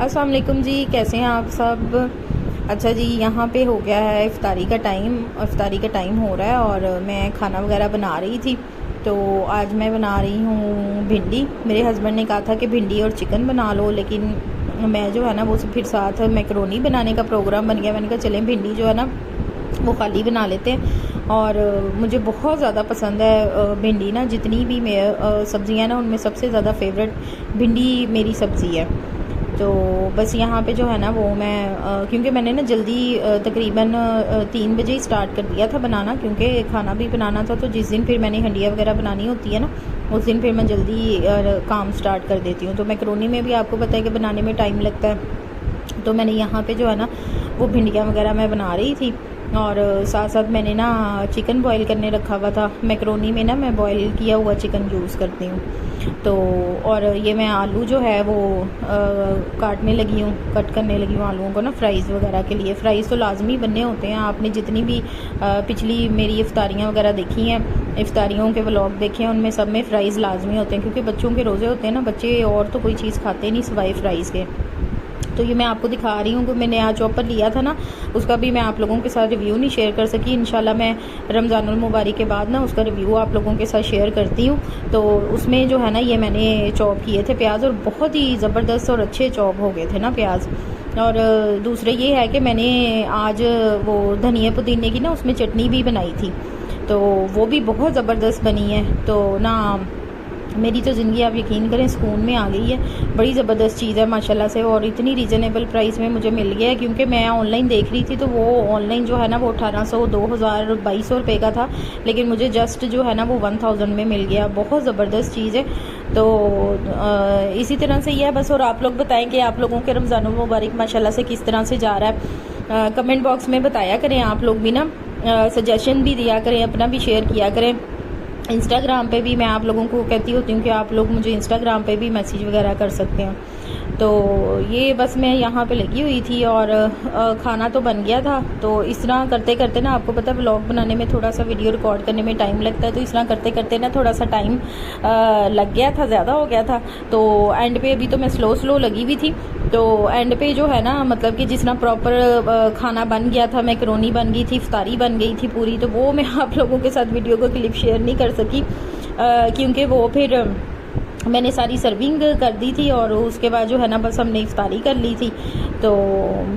अस्सलाम वालेकुम जी, कैसे हैं आप सब। अच्छा जी, यहाँ पे हो गया है इफ्तारी का टाइम। इफ्तारी का टाइम हो रहा है और मैं खाना वगैरह बना रही थी। तो आज मैं बना रही हूँ भिंडी। मेरे हस्बैंड ने कहा था कि भिंडी और चिकन बना लो, लेकिन मैं जो है ना वो फिर साथ मैकरोनी बनाने का प्रोग्राम बन गया। मैंने कहा चलें भिंडी जो है ना वो खाली बना लेते हैं। और मुझे बहुत ज़्यादा पसंद है भिंडी ना। जितनी भी मैं सब्ज़ियाँ ना उनमें सबसे ज़्यादा फेवरेट भिंडी मेरी सब्ज़ी है। तो बस यहाँ पे जो है ना वो मैं क्योंकि मैंने ना जल्दी तकरीबन 3 बजे ही स्टार्ट कर दिया था बनाना, क्योंकि खाना भी बनाना था। तो जिस दिन फिर मैंने हंडिया वगैरह बनानी होती है ना उस दिन फिर मैं जल्दी काम स्टार्ट कर देती हूँ। तो मैकरोनी में भी आपको पता है कि बनाने में टाइम लगता है। तो मैंने यहाँ पे जो है ना वो भिंडियाँ वगैरह मैं बना रही थी और साथ साथ मैंने ना चिकन बॉईल करने रखा हुआ था। मैकरोनी में ना मैं बॉईल किया हुआ चिकन यूज़ करती हूँ। तो और ये मैं आलू जो है वो काटने लगी हूँ, कट करने लगी हूँ आलूओं को ना फ्राइज़ वगैरह के लिए। फ़्राइज़ तो लाजमी बनने होते हैं। आपने जितनी भी पिछली मेरी इफ्तारियाँ वगैरह देखी हैं, इफ्तारियों के व्लॉग देखे हैं, उनमें सब में फ़्राइज़ लाजमी होते हैं, क्योंकि बच्चों के रोज़े होते हैं ना, बच्चे और तो कोई चीज़ खाते नहीं सिवाय फ़्राइज़ के। तो ये मैं आपको दिखा रही हूँ कि मैंने आज चॉपर लिया था ना, उसका भी मैं आप लोगों के साथ रिव्यू नहीं शेयर कर सकी। इंशाल्लाह मैं रमज़ानुल मुबारक के बाद ना उसका रिव्यू आप लोगों के साथ शेयर करती हूँ। तो उसमें जो है ना ये मैंने चॉप किए थे प्याज, और बहुत ही ज़बरदस्त और अच्छे चॉप हो गए थे ना प्याज। और दूसरे ये है कि मैंने आज वो धनिया पुदीने की ना उसमें चटनी भी बनाई थी, तो वो भी बहुत ज़बरदस्त बनी है। तो ना मेरी तो ज़िंदगी आप यकीन करें सुकून में आ गई है। बड़ी ज़बरदस्त चीज़ है माशाल्लाह से, और इतनी रीज़नेबल प्राइस में मुझे मिल गया है। क्योंकि मैं ऑनलाइन देख रही थी तो वो ऑनलाइन जो है ना वो 1800, 2000, 2200 रुपये का था, लेकिन मुझे जस्ट जो है ना वो 1000 में मिल गया। बहुत ज़बरदस्त चीज़ है। तो इसी तरह से ये है बस। और आप लोग बताएं कि आप लोगों के रमज़ानुल मुबारक माशाल्लाह से किस तरह से जा रहा है। कमेंट बॉक्स में बताया करें आप लोग भी ना, सजेशन भी दिया करें, अपना भी शेयर किया करें। इंस्टाग्राम पे भी मैं आप लोगों को कहती होती हूँ कि आप लोग मुझे इंस्टाग्राम पे भी मैसेज वगैरह कर सकते हैं। तो ये बस मैं यहाँ पे लगी हुई थी और खाना तो बन गया था। तो इस तरह करते करते ना, आपको पता है व्लॉग बनाने में थोड़ा सा वीडियो रिकॉर्ड करने में टाइम लगता है, तो इस तरह करते करते ना थोड़ा सा टाइम लग गया था, ज़्यादा हो गया था। तो एंड पे अभी तो मैं स्लो लगी हुई थी। तो एंड पे जो है ना मतलब कि जिस तरह प्रॉपर खाना बन गया था, मैकरोनी बन गई थी, इफ्तारी बन गई थी पूरी, तो वो मैं आप लोगों के साथ वीडियो को क्लिप शेयर नहीं कर सकी, क्योंकि वो फिर मैंने सारी सर्विंग कर दी थी और उसके बाद जो है ना बस हमने इफ्तारी कर ली थी। तो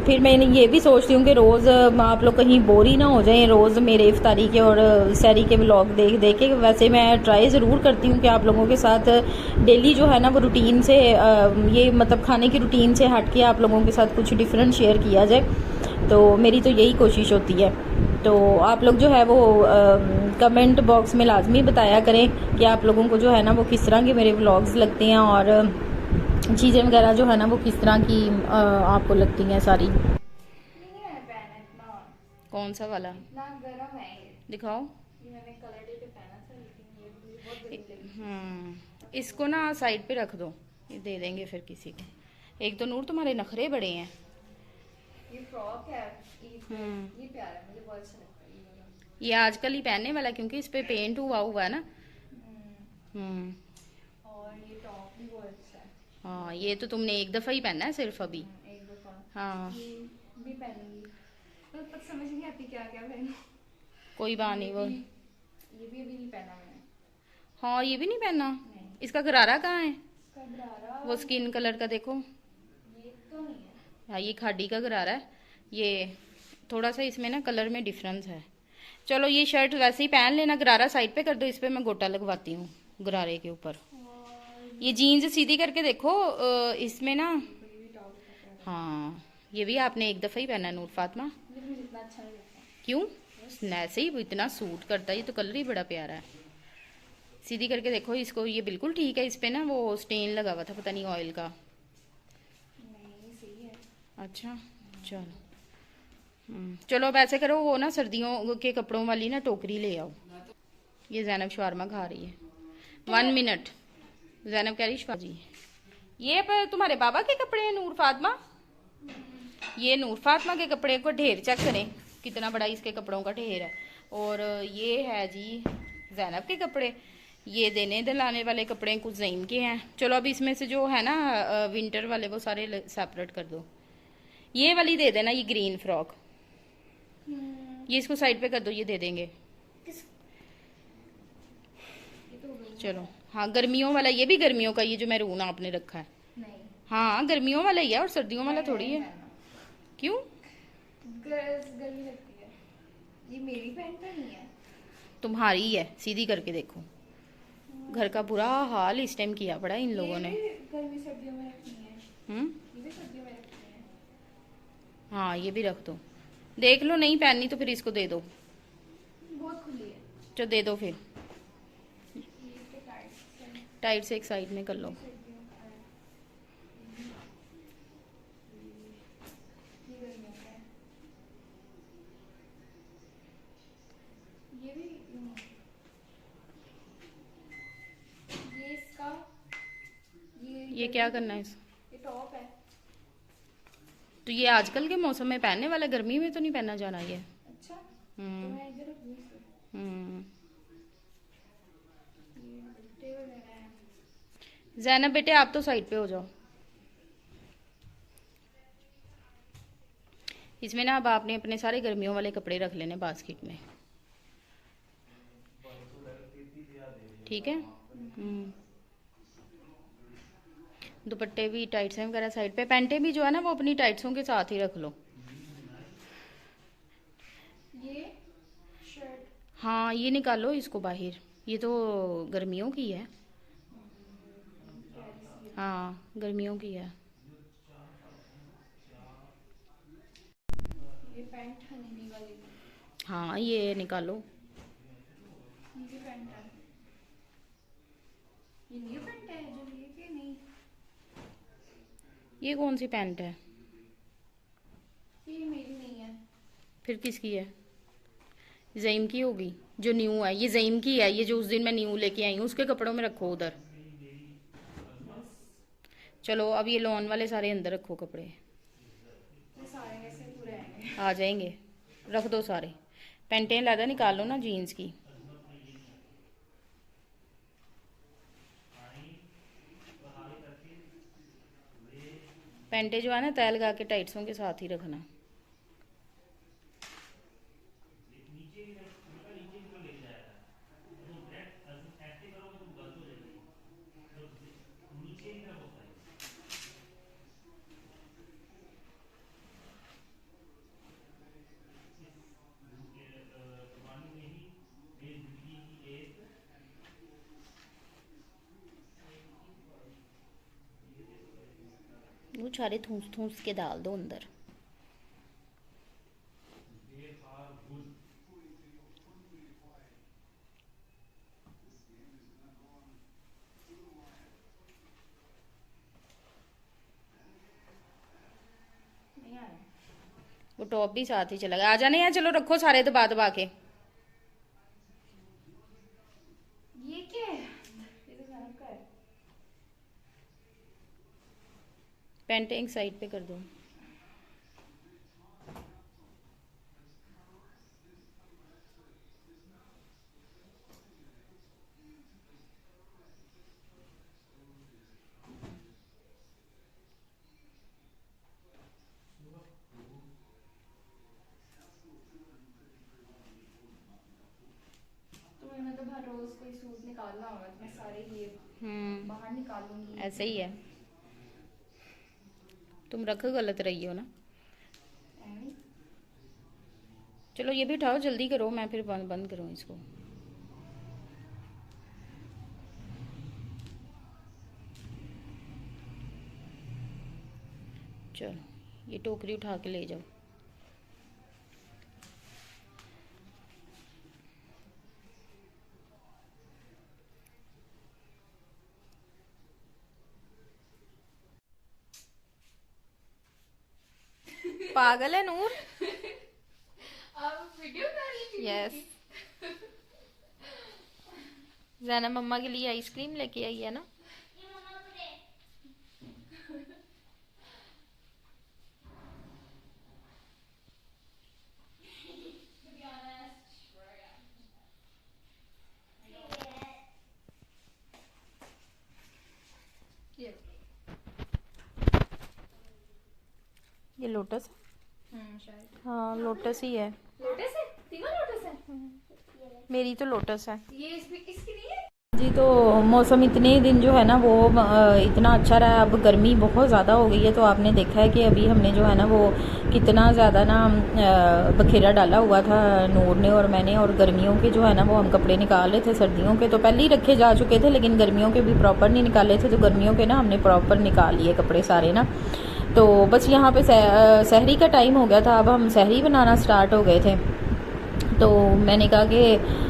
फिर मैंने ये भी सोचती हूँ कि रोज़ आप लोग कहीं बोर ही ना हो जाएं रोज़ मेरे इफ्तारी के और सहरी के व्लॉग देख देख के। वैसे मैं ट्राई ज़रूर करती हूँ कि आप लोगों के साथ डेली जो है ना वो रूटीन से ये मतलब खाने की रूटीन से हट के आप लोगों के साथ कुछ डिफरेंट शेयर किया जाए। तो मेरी तो यही कोशिश होती है। तो आप लोग जो है वो कमेंट बॉक्स में लाजमी बताया करें कि आप लोगों को जो है ना वो किस तरह के मेरे व्लॉग्स लगते हैं और चीज़ें वगैरह जो है ना वो किस तरह की आपको लगती हैं सारी। कौन सा वाला गरम है दिखाओ। मैंने कलर पे पहना था, लेकिन ये बहुत इसको ना साइड पे रख दो, ये दे देंगे फिर किसी को। एक तो नूर तुम्हारे नखरे बड़े हैं। ये फ्रॉक है, ये प्यारा है, मुझे बहुत अच्छा लगता है ये वाला। ये आजकल ही पहनने वाला क्योंकि इस पे पेंट हुआ है ना। और ये टॉप भी बहुत अच्छा है। हाँ, ये तो तुमने एक दफा ही पहना है सिर्फ अभी। एक दफा। हाँ, ये भी पहनूंगी, पर समझ नहीं आती क्या क्या पहनूं। कोई बात नहीं, वो ये भी अभी नहीं पहना मैंने। हाँ, ये भी नहीं पहना। इसका गरारा कहाँ है? इसका गरारा वो स्किन कलर का देखो, ये तो नहीं है। हाँ, ये खाड़ी का गरारा है। ये थोड़ा सा इसमें ना कलर में डिफरेंस है। चलो ये शर्ट वैसे ही पहन लेना, गरारा साइड पे कर दो, इस पे मैं गोटा लगवाती हूँ गरारे के ऊपर। ये जीन्स सीधी करके देखो इसमें ना। हाँ, ये भी आपने एक दफ़ा ही पहना है नूर फातिमा। क्यों? ऐसे ही इतना सूट करता है, ये तो कलर ही बड़ा प्यारा है। सीधी करके देखो इसको, ये बिल्कुल ठीक है। इस पे ना वो स्टेन लगा हुआ था, पता नहीं ऑयल का। सही है। अच्छा, चलो चलो अब ऐसे करो, वो ना सर्दियों के कपड़ों वाली ना टोकरी ले आओ। ये जैनब शवारमा खा रही है। 1 मिनट। जैनब कह रही शवा जी, ये पर तुम्हारे बाबा के कपड़े हैं नूर फातिमा। ये नूर फातिमा के कपड़े को ढेर चेक करें, कितना बड़ा इसके कपड़ों का ढेर है। और ये है जी जैनब के कपड़े। ये देने दिलाने वाले कपड़े कुछ ज़ईम के हैं। चलो अब इसमें से जो है ना विंटर वाले वो सारे सेपरेट कर दो। ये वाली दे देना, ये ग्रीन फ्रॉक, ये इसको साइड पे कर दो, ये दे देंगे। चलो हाँ, गर्मियों वाला, ये भी गर्मियों का, ये जो मैरून आपने रखा है। नहीं, हाँ गर्मियों वाला ही है, और सर्दियों वाला थोड़ी है। क्यों? गर्मी लगती है। ये मेरी पैंट तो नहीं है। तुम्हारी है, सीधी करके देखो। घर का बुरा हाल इस टाइम किया पड़ा है इन लोगों ने। गर्मी सर्दियों में रखनी है। ये भी सर्दियों में रखनी है। हाँ ये भी रख दो। देख लो, नहीं पहननी तो फिर इसको दे दो। बहुत खुली है। चलो दे दो फिर। ये तो टाइट से एक साइड में कर लो। सर्दियों का है। ये गर्मियों का है। ये भी ये इसका ये क्या करना है ये टॉप है। तो ये आजकल के मौसम में पहनने वाला, गर्मी में तो नहीं पहना जाना ये। अच्छा, तो हम्म मैं इधर रख दूँ इसको। हम्म। ये दुपट्टे वगैरह हैं। जैनब बेटे आप तो साइड पे हो जाओ। इसमें ना अब आपने अपने सारे गर्मियों वाले कपड़े रख लेने बास्केट में, ठीक है। दुपट्टे भी टाइट्स वगैरह साइड पे, पैंटें भी जो है ना वो अपनी टाइट्सों के साथ ही रख लो। ये शर्ट, हाँ ये निकालो इसको बाहर, ये तो गर्मियों की है। हाँ गर्मियों की है। ये पैंट हनीनी वाली, हाँ ये निकालो। ये भी पैंट है। ये न्यू पैंट है जो ये कि नहीं? ये कौन सी पैंट है? ये मेरी नहीं है। फिर किसकी है? ज़ईम की होगी जो न्यू है, ये ज़ईम की है, ये जो उस दिन मैं न्यू लेके आई हूँ उसके कपड़ों में रखो उधर। चलो अब ये लॉन वाले सारे अंदर रखो कपड़े। ये सारे कैसे पूरे आएंगे? आ जाएंगे, रख दो सारे। पैंटें लहदा निकाल लो ना जीन्स की। पैंटें जो है ना तय लगा के टाइट्सों के साथ ही रखना। वो सारे ठूस ठूस के डाल दो अंदर। नहीं आ रहा। वो टॉप भी साथ ही चला गया। आ जाने यार, चलो रखो सारे दबा दबा के। ये क्या है? ये तो जैनब का है। पैंटें एक साइड पे कर दो। तो मैं तो हर रोज कोई सूट निकालना होगा तो मैं सारे ये बाहर निकालूंगी। ऐसे ही है, तुम रख गलत रही हो ना। ऐਵੇਂ। चलो ये भी उठाओ, जल्दी करो, मैं फिर बंद बंद करूँ इसको। चलो ये टोकरी उठा के ले जाओ। पागल है नूर। आप वीडियो कर रही थी? यस, जैनब मम्मा के लिए आइसक्रीम लेके आई है ना। ये लोटस शायद हाँ लोटस ही है। लोटस है, तीनों लोटस है। मेरी तो लोटस है ये इसकी नहीं है जी। तो मौसम इतने दिन जो है ना वो इतना अच्छा रहा है। अब गर्मी बहुत ज़्यादा हो गई है, तो आपने देखा है कि अभी हमने जो है ना वो कितना ज़्यादा ना बखेरा डाला हुआ था नूर ने और मैंने। और गर्मियों के जो है ना वो हम कपड़े निकाल रहे थे। सर्दियों के तो पहले ही रखे जा चुके थे, लेकिन गर्मियों के भी प्रॉपर नहीं निकाले थे, तो गर्मियों के ना हमने प्रॉपर निकाल लिए कपड़े सारे ना। तो बस यहाँ पे सहरी का टाइम हो गया था, अब हम सहरी बनाना स्टार्ट हो गए थे। तो मैंने कहा कि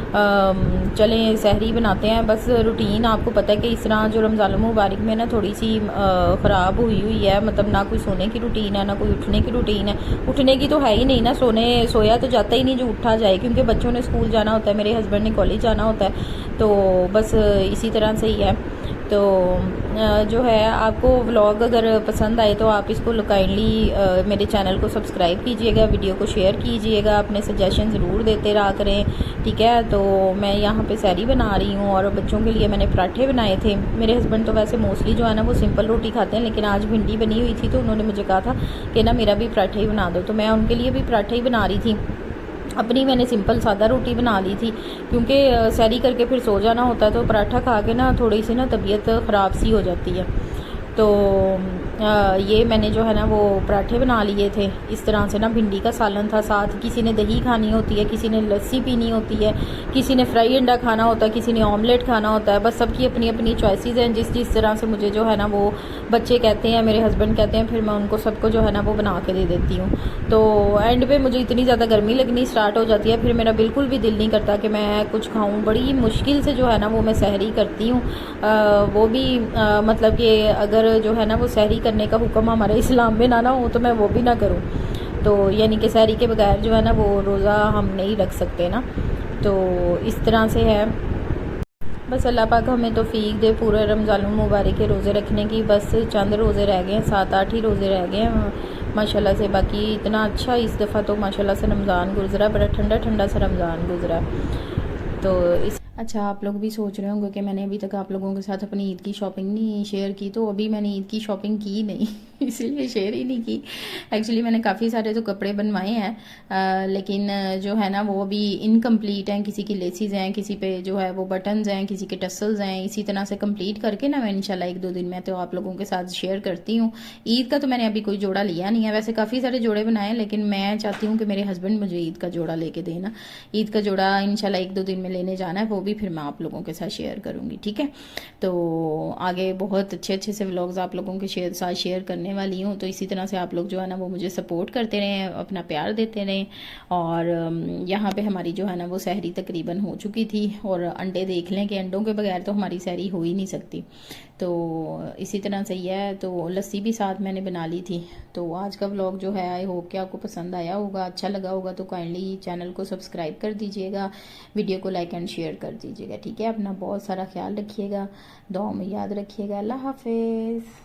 चलें सहरी बनाते हैं। बस रूटीन आपको पता है कि इस तरह जो रमज़ान मुबारक में ना थोड़ी सी ख़राब हुई है, मतलब ना कोई सोने की रूटीन है ना कोई उठने की रूटीन है। उठने की तो है ही नहीं ना, सोया तो जाता ही नहीं जो उठा जाए, क्योंकि बच्चों ने स्कूल जाना होता है, मेरे हस्बैंड ने कॉलेज जाना होता है, तो बस इसी तरह से ही है। तो जो है आपको व्लॉग अगर पसंद आए तो आप इसको काइंडली मेरे चैनल को सब्सक्राइब कीजिएगा, वीडियो को शेयर कीजिएगा, अपने सजेशन ज़रूर देते रहा करें, ठीक है। तो मैं यहाँ पे सहरी बना रही हूँ और बच्चों के लिए मैंने पराठे बनाए थे। मेरे हस्बैंड तो वैसे मोस्टली जो है ना वो सिंपल रोटी खाते हैं, लेकिन आज भिंडी बनी हुई थी तो उन्होंने मुझे कहा था कि ना मेरा भी पराठे ही बना दो, तो मैं उनके लिए भी पराठे ही बना रही थी। अपनी मैंने सिंपल सादा रोटी बना ली थी, क्योंकि सहरी करके फिर सो जाना होता है, तो पराठा खा के ना थोड़ी सी ना तबीयत ख़राब सी हो जाती है। तो ये मैंने जो है ना वो पराठे बना लिए थे इस तरह से ना। भिंडी का सालन था साथ, किसी ने दही खानी होती है, किसी ने लस्सी पीनी होती है, किसी ने फ्राई अंडा खाना होता है, किसी ने ऑमलेट खाना होता है। बस सबकी अपनी अपनी चॉइसेस हैं, जिस तरह से मुझे जो है ना वो बच्चे कहते हैं, मेरे हस्बैंड कहते हैं, फिर मैं उनको सबको जो है ना वो बना के दे देती हूँ। तो एंड पे मुझे इतनी ज़्यादा गर्मी लगनी स्टार्ट हो जाती है, फिर मेरा बिल्कुल भी दिल नहीं करता कि मैं कुछ खाऊँ। बड़ी मुश्किल से जो है ना वो मैं सहरी करती हूँ, वो भी मतलब कि अगर जो है ना वो सहरी करने का हुक्म हमारे इस्लाम में ना हो तो मैं वो भी ना करूं। तो यानी कि सहरी के बगैर जो है ना वो रोज़ा हम नहीं रख सकते ना। तो इस तरह से है। बस अल्लाह पाक हमें तौफीक दे पूरे रमज़ान मुबारक के रोज़े रखने की। बस चंद रोज़े रह गए हैं, 7-8 ही रोज़े रह गए हैं माशाल्लाह से। बाकी इतना अच्छा इस दफ़ा तो माशाल्लाह से रमज़ान गुजरा, बड़ा ठंडा ठंडा सा रमज़ान गुजरा। तो इस अच्छा, आप लोग भी सोच रहे होंगे कि मैंने अभी तक आप लोगों के साथ अपनी ईद की शॉपिंग नहीं शेयर की। तो अभी मैंने ईद की शॉपिंग की नहीं इसलिए शेयर ही नहीं की। एक्चुअली मैंने काफ़ी सारे तो कपड़े बनवाए हैं, लेकिन जो है ना वो अभी इनकम्प्लीट हैं। किसी की लेसीज हैं, किसी पे जो है वो बटन्स हैं, किसी के टसल्स हैं। इसी तरह से कंप्लीट करके ना मैं इंशाल्लाह 1-2 दिन में तो आप लोगों के साथ शेयर करती हूँ। ईद का तो मैंने अभी कोई जोड़ा लिया नहीं है, वैसे काफ़ी सारे जोड़े बनाए हैं, लेकिन मैं चाहती हूँ कि मेरे हस्बैंड मुझे ईद का जोड़ा लेके देना। ईद का जोड़ा इंशाल्लाह 1-2 दिन में लेने जाना है, वो भी फिर मैं आप लोगों के साथ शेयर करूंगी, ठीक है। तो आगे बहुत अच्छे अच्छे से व्लॉग्स आप लोगों के साथ शेयर करने वाली हूँ। तो इसी तरह से आप लोग जो है ना वो मुझे सपोर्ट करते रहें, अपना प्यार देते रहें। और यहाँ पे हमारी जो है ना वो सहरी तकरीबन हो चुकी थी। और अंडे देख लें कि अंडों के बगैर तो हमारी सहरी हो ही नहीं सकती। तो इसी तरह से ही है। तो लस्सी भी साथ मैंने बना ली थी। तो आज का व्लॉग जो है आई होप कि आपको पसंद आया होगा, अच्छा लगा होगा। तो काइंडली चैनल को सब्सक्राइब कर दीजिएगा, वीडियो को लाइक एंड शेयर कर दीजिएगा, ठीक है। अपना बहुत सारा ख्याल रखिएगा, दुआ में याद रखिएगा। अल्लाह हाफिज़।